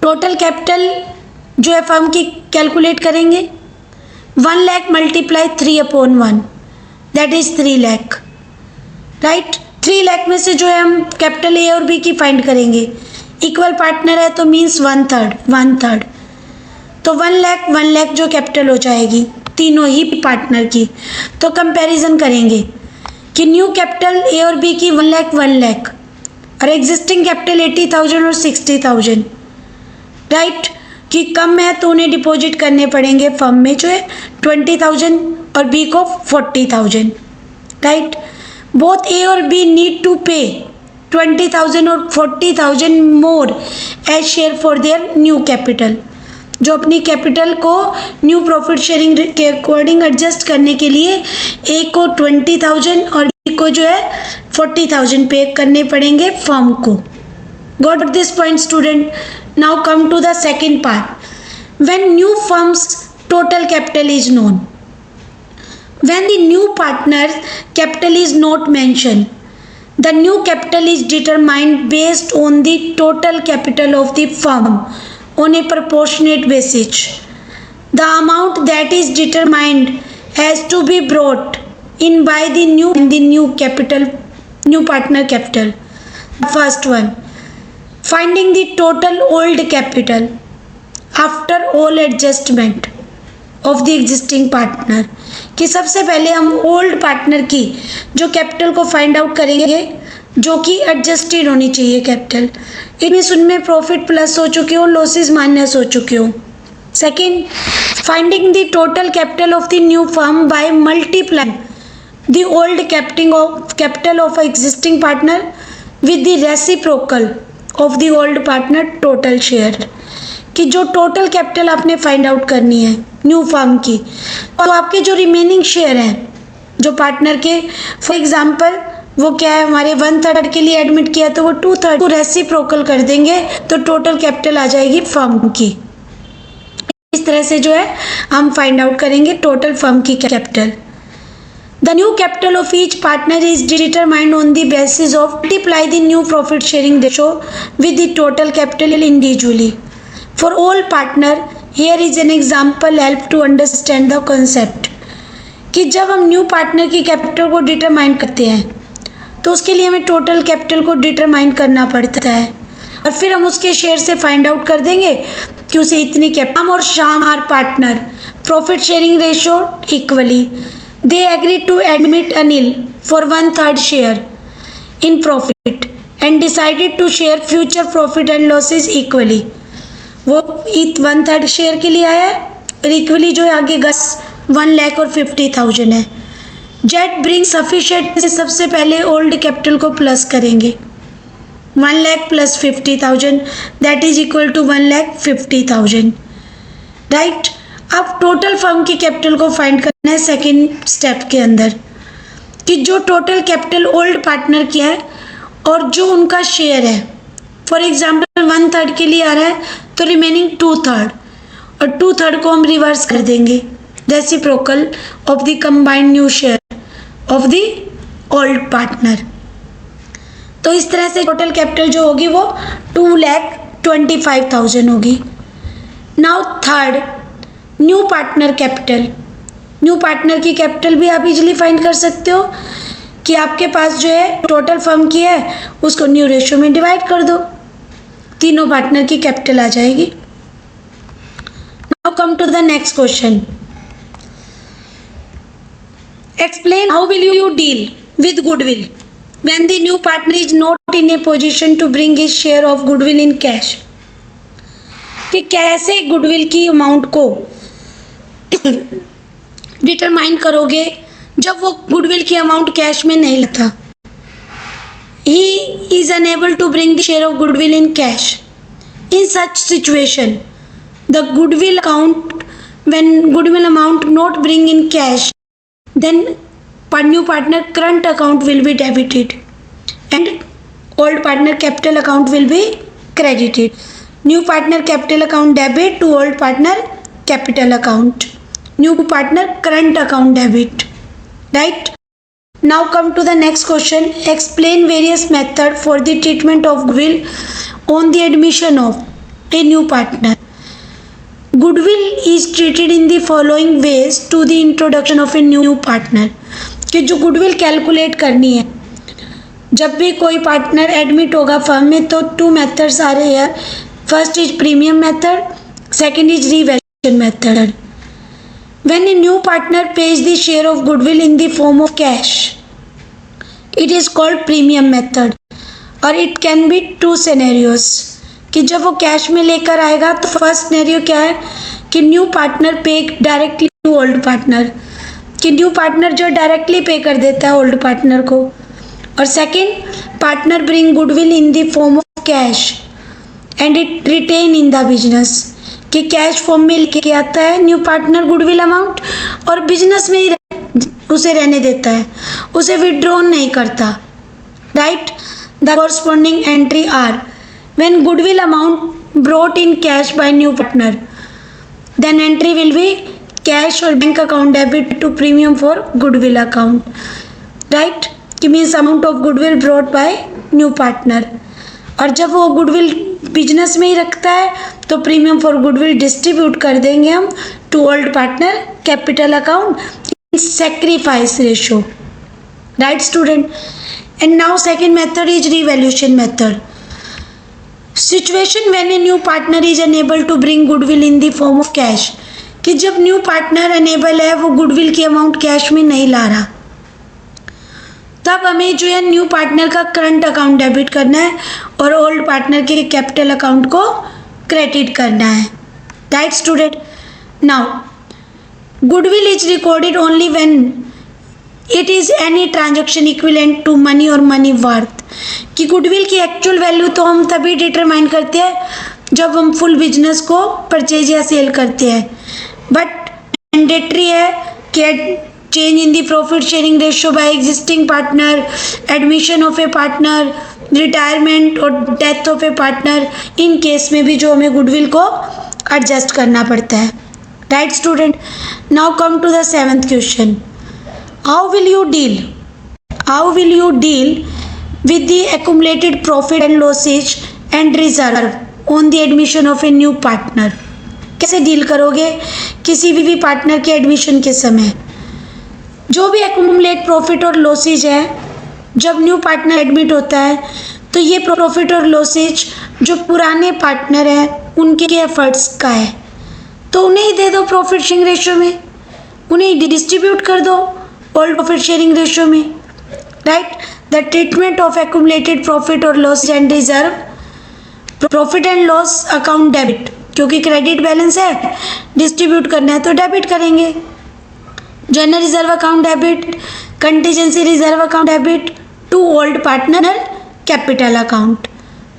total capital जो है firm की calculate करेंगे, 1 lakh multiply 3/1, that is 3 lakh, right. 3 lakh में से जो है हम capital A और बी की फाइंड करेंगे, इक्वल पार्टनर है तो मीन्स 1/3, तो 1 लाख जो कैपिटल हो जाएगी तीनों ही पार्टनर की। तो कंपैरिजन करेंगे कि न्यू कैपिटल ए और बी की 1 लाख और एग्जिस्टिंग कैपिटल 80,000 और 60,000, राइट। कि कम है तो उन्हें डिपॉजिट करने पड़ेंगे फर्म में जो है 20,000 और बी को 40,000, राइट। Both A और B need to pay 20,000 और 40,000 more as share for their new capital. जो अपनी कैपिटल को न्यू प्रॉफिट शेयरिंग के अकॉर्डिंग एडजस्ट करने के लिए A को 20,000 और B को जो है 40,000 पे करने पड़ेंगे फर्म को। Got this point, student? Now come to the second part. When new firm's total capital is known. When the new partner's capital is not mentioned, the new capital is determined based on the total capital of the firm on a proportionate basis. The amount that is determined has to be brought in by the new capital, new partner capital. First one, finding the total old capital after all adjustment of the existing partner, कि सबसे पहले हम old partner की जो capital को find out करेंगे जो कि एडजस्टेड होनी चाहिए कैपिटल। इनमें उनमें प्रॉफिट प्लस हो चुके हो, लॉसेस माइनस हो चुके हो। Second, finding the total capital of the new firm by multiplying the old capital of existing partner with the reciprocal of the old partner total share, कि जो टोटल कैपिटल आपने find out करनी है new firm की, और तो आपके जो रिमेनिंग शेयर हैं जो पार्टनर के, फॉर एग्जांपल वो क्या है, हमारे 1/3 के लिए एडमिट किया तो वो 2/3 को रेसिप्रोकल कर देंगे तो टोटल कैपिटल आ जाएगी फर्म की। इस तरह से जो है हम फाइंड आउट करेंगे टोटल फर्म की capital. The new capital of each partner is determined on the basis of multiply the new profit sharing ratio with the total capital individually. For all partner, here is an example help to understand the concept. कि जब हम new partner की capital को determine करते हैं तो उसके लिए हमें टोटल कैपिटल को डिटरमाइन करना पड़ता है और फिर हम उसके शेयर से फाइंड आउट कर देंगे कि उसे इतनी कैपिटल। हम और Shyam are partner, profit sharing ratio equally, they agreed to admit Anil for 1/3 share in profit and decided to share future profit and losses equally. वो 1/3 शेयर के लिए आया है और इक्वली जो है आगे 1,50,000 है। जेट ब्रिंग सफिशिएंट से सबसे पहले ओल्ड कैपिटल को प्लस करेंगे, 1,00,000 plus 50,000 that is equal to 1,50,000, right. अब टोटल फर्म की कैपिटल को फाइंड करना है सेकेंड स्टेप के अंदर, कि जो टोटल कैपिटल ओल्ड पार्टनर की है और जो उनका शेयर है, फॉर एग्जाम्पल 1/3 के लिए आ रहा है तो रिमेनिंग 2/3 और 2/3 को हम रिवर्स कर देंगे reciprocal of the combined new share of the old partner. तो इस तरह से टोटल कैपिटल जो होगी वो 2,25,000 होगी। Now third, new partner capital. New partner की कैपिटल भी आप इजीली फाइंड कर सकते हो कि आपके पास जो है टोटल फर्म की है उसको न्यू रेशियो में डिवाइड कर दो, तीनों पार्टनर की कैपिटल आ जाएगी। Now come to the next question, explain how will you deal with goodwill when the new partner is not in a position to bring his share of goodwill in cash, कि कैसे goodwill की amount को determine करोगे जब वो goodwill की amount cash में नहीं लगता। He is unable to bring the share of goodwill in cash. In such situation, the goodwill account, when goodwill amount not bring in cash, then new partner current account will be debited and old partner capital account will be credited. New partner capital account debit to old partner capital account. New partner current account debit, right? Now come to the next question, explain various method for the treatment of goodwill on the admission of a new partner. Goodwill is treated in the following ways to the introduction of a new partner, कि जो goodwill calculate करनी है जब भी कोई partner admit होगा firm में तो 2 मेथड्स आ रहे हैं। First is premium method, second is revaluation method. When a new partner pays the share of goodwill in the form of cash, it is called premium method, और it can be 2 scenarios, कि जब वो cash में लेकर आएगा तो first scenario क्या है कि new partner pay directly to old partner, कि न्यू पार्टनर जो डायरेक्टली पे कर देता है ओल्ड पार्टनर को, और second partner bring goodwill in the form of cash and it retain in the business, कि कैश फॉर्म में लेके आता है न्यू पार्टनर गुडविल अमाउंट और बिजनेस में ही उसे रहने देता है, उसे विड्रॉ नहीं करता, right. The corresponding entry are when goodwill amount brought in cash by new partner, then entry will be cash और bank account debit to premium for goodwill account, right, कि means amount of goodwill brought by new partner. और जब वो goodwill business में ही रखता है तो premium for goodwill distribute कर देंगे हम to old partner capital account sacrifice ratio. Right, student? And now second method is revaluation method. Situation when a new partner is unable to bring goodwill in the form of cash. कि जब new partner enable है, वो goodwill की amount cash में नहीं ला रहा, तब हमें जो है न्यू पार्टनर का करंट अकाउंट डेबिट करना है और ओल्ड पार्टनर के कैपिटल अकाउंट को क्रेडिट करना है. Right student? Now goodwill is recorded only when it is any transaction equivalent to money और मनी वर्थ. कि गुडविल की एक्चुअल वैल्यू तो हम तभी डिटरमाइन करते हैं जब हम फुल बिजनेस को परचेज या सेल करते हैं, बट मैंडेटरी है कि change in the profit sharing ratio by existing partner, admission of a partner, retirement और death of a partner, in case में भी जो हमें गुडविल को एडजस्ट करना पड़ता है. Right student? Now come to the seventh question. How will you deal with the accumulated profit and losses and reserve on the admission of a new partner. कैसे deal करोगे किसी भी पार्टनर के admission के समय? जो भी accumulate प्रॉफिट और लॉसेज है, जब न्यू पार्टनर एडमिट होता है तो ये प्रॉफिट और लॉसेज जो पुराने पार्टनर हैं उनके एफर्ट्स का है, तो उन्हें ही दे दो प्रॉफिट शेयरिंग रेशियो में, उन्हें डिस्ट्रीब्यूट कर दो ओल्ड प्रॉफिट शेयरिंग रेशियो में. Right? The treatment of accumulated profit or loss and reserve, profit and loss account debit, क्योंकि क्रेडिट बैलेंस है, डिस्ट्रीब्यूट करना है तो डेबिट करेंगे. General reserve account debit, contingency reserve account debit to old partner capital account.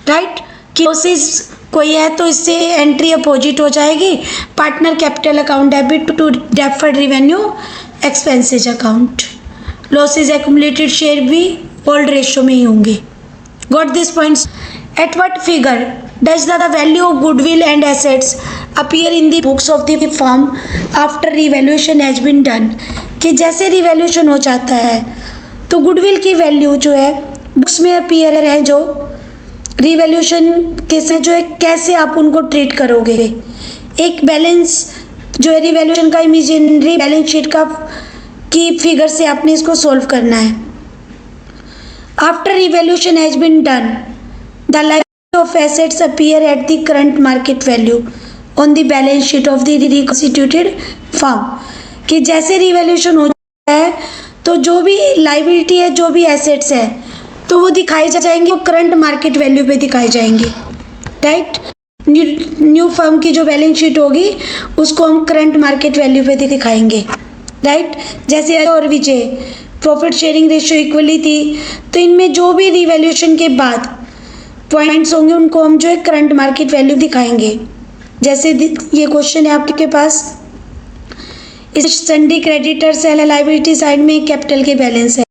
Right? कि losses कोई है तो इससे एंट्री अपोजिट हो जाएगी, partner capital account debit to deferred revenue expenses account. Losses accumulated share भी ओल्ड रेशियो में ही होंगे. Got this points? At what figure does the value of goodwill and assets appear in the books of the firm after revaluation has been done. कि जैसे revaluation हो जाता है तो गुडविल की वैल्यू जो है बुक्स में अपीयर है, जो रिवैल्यूएशन कैसे जो है कैसे आप उनको ट्रीट करोगे. एक बैलेंस जो है रिवैल्यूएशन का इमेजिनरी बैलेंस शीट का की फिगर से आपने इसको सॉल्व करना है. After revaluation has been done, the liability of assets appear at the current market value on the balance sheet of the reconstituted firm. कि जैसे रिवैल्यूएशन हो जाता है तो जो भी लाइबिलिटी है, जो भी एसेट्स है, तो वो दिखाई जाएंगे, वो करंट मार्केट वैल्यू पे दिखाई जाएंगे. राइट? न्यू फर्म की जो बैलेंस शीट होगी उसको हम करंट मार्केट वैल्यू पे दिखाएंगे. राइट? जैसे और विजय प्रॉफिट शेयरिंग रेशियो इक्वली थी, तो इनमें जो भी रिवैल्यूएशन के बाद पॉइंट्स होंगे उनको हम जो है करंट मार्केट वैल्यू दिखाएंगे. जैसे ये क्वेश्चन है आपके पास, इस सन्डी क्रेडिटर्स है, लाइबिलिटी साइड में कैपिटल के बैलेंस है,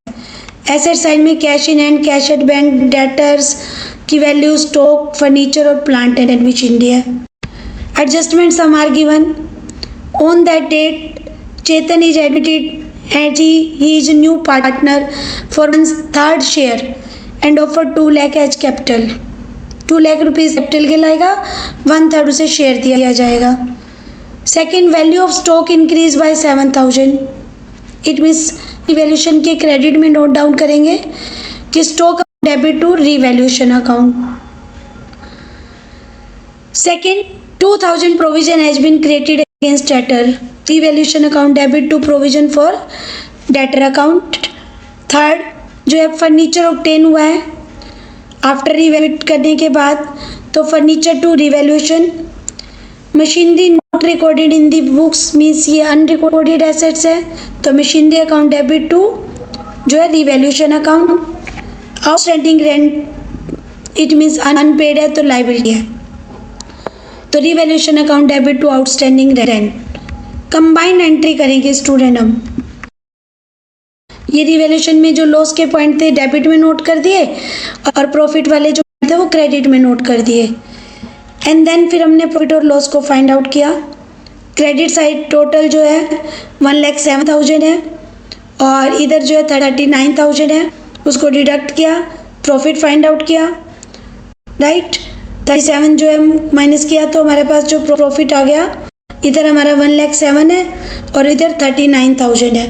एसेट साइड में cash in hand, cash at bank, debtors की वैल्यू, स्टॉक, फर्नीचर और प्लांट एंड मशीनरी है. Adjustment some are given. On that date Chetan is admitted and he is a new partner for one's third share and offered 2 lakh as capital. 2 lakh rupees capital के लाएगा, 1/3 उसे share दिया जाएगा. Second, value of stock increase by 7,000. It means revaluation के credit में note down करेंगे कि stock debit to revaluation account. Second, 2,000 provision has been created against debtor. Revaluation account debit to provision for debtor account. Third, जो है furniture obtain हुआ है after रिवैल्यूएट करने के बाद, तो furniture to revaluation. Machinery not recorded in the books means ये unrecorded assets है, तो मशीनरी अकाउंट डेबिट टू जो है revaluation account. Outstanding rent it means unpaid है तो लाइबिलिटी है, तो revaluation account debit to outstanding rent. Combined entry करेंगे स्टूडेंट हम. ये रिवैल्यूएशन में जो लॉस के पॉइंट थे डेबिट में नोट कर दिए और प्रॉफिट वाले जो थे वो क्रेडिट में नोट कर दिए. एंड देन फिर हमने प्रॉफिट और लॉस को फाइंड आउट किया. क्रेडिट साइड टोटल जो है 1,07,000 है और इधर जो है 39,000 है, उसको डिडक्ट किया, प्रॉफिट फाइंड आउट किया. राइट? 37 जो है माइनस किया तो हमारे पास जो प्रॉफिट आ गया इधर हमारा 1,07,000 है और इधर 39,000 है।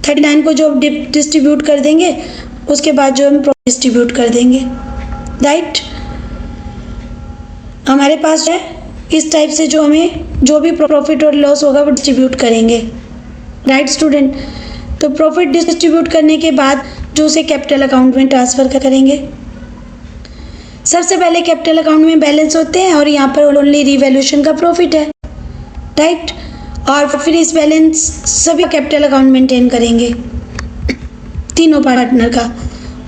39 को जो डिस्ट्रीब्यूट कर देंगे उसके बाद जो हम डिस्ट्रीब्यूट कर देंगे, राइट। हमारे पास है इस टाइप से जो हमें जो भी प्रॉफिट और लॉस होगा वो डिस्ट्रीब्यूट करेंगे, राइट स्टूडेंट। तो प्रॉफिट डिस्ट्रीब्यूट करने के बाद जो उसे कैपिटल अकाउंट में ट्रांसफ़र करेंगे। सबसे पहले कैपिटल अकाउंट में बैलेंस होते हैं और यहाँ पर ओनली रिवैल्यूएशन का प्रॉफिट है, राइट। और फिर इस बैलेंस सभी कैपिटल अकाउंट मेंटेन करेंगे तीनों पार्टनर का,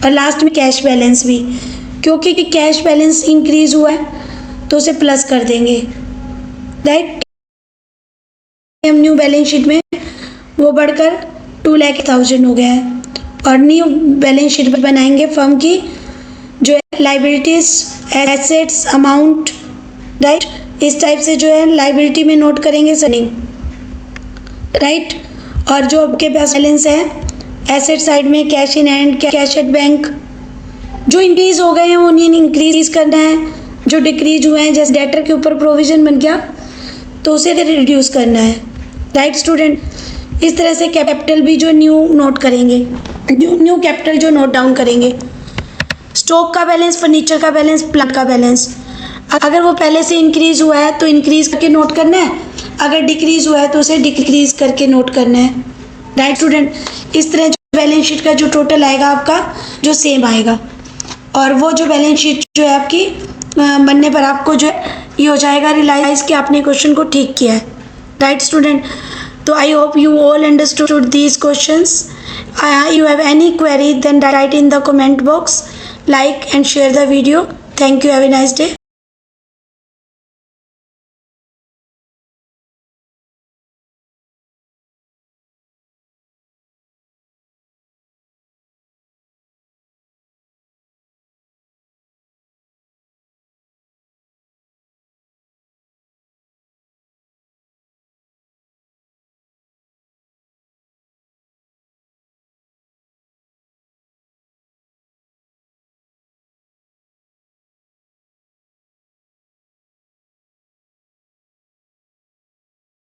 और लास्ट में कैश बैलेंस भी, क्योंकि कैश बैलेंस इंक्रीज हुआ है तो उसे प्लस कर देंगे, राइट। हम न्यू बैलेंस शीट में वो बढ़कर 2,00,000 हो गया है, और न्यू बैलेंस शीट बनाएंगे फर्म की जो है लाइबिलिटीज, एसेट्स, अमाउंट, राइट। इस टाइप से जो है लाइबिलिटी में नोट करेंगे सनिंग, राइट। और जो आपके पास बैलेंस है एसेट साइड में cash in hand, cash at bank, जो इंक्रीज हो गए हैं उन्हें इंक्रीज करना है, जो डिक्रीज हुए हैं जैसे डेटर के ऊपर प्रोविजन बन गया तो उसे रिड्यूस करना है, राइट स्टूडेंट। इस तरह से कैपिटल भी जो न्यू नोट करेंगे, न्यू कैपिटल जो नोट डाउन करेंगे। स्टॉक का बैलेंस, फर्नीचर का बैलेंस, प्लांट का बैलेंस, अगर वो पहले से इंक्रीज हुआ है तो इंक्रीज करके नोट करना है, अगर डिक्रीज हुआ है तो उसे डिक्रीज करके नोट करना है, राइट स्टूडेंट। इस तरह जो बैलेंस शीट का जो टोटल आएगा आपका जो सेम आएगा, और वो जो बैलेंस शीट जो है आपकी बनने पर आपको जो ये हो जाएगा रियलाइज कि आपने क्वेश्चन को ठीक किया है, राइट स्टूडेंट। तो I hope you all understood these questions. You have any query then write in the comment box, like and share the video. Thank you, have a nice day.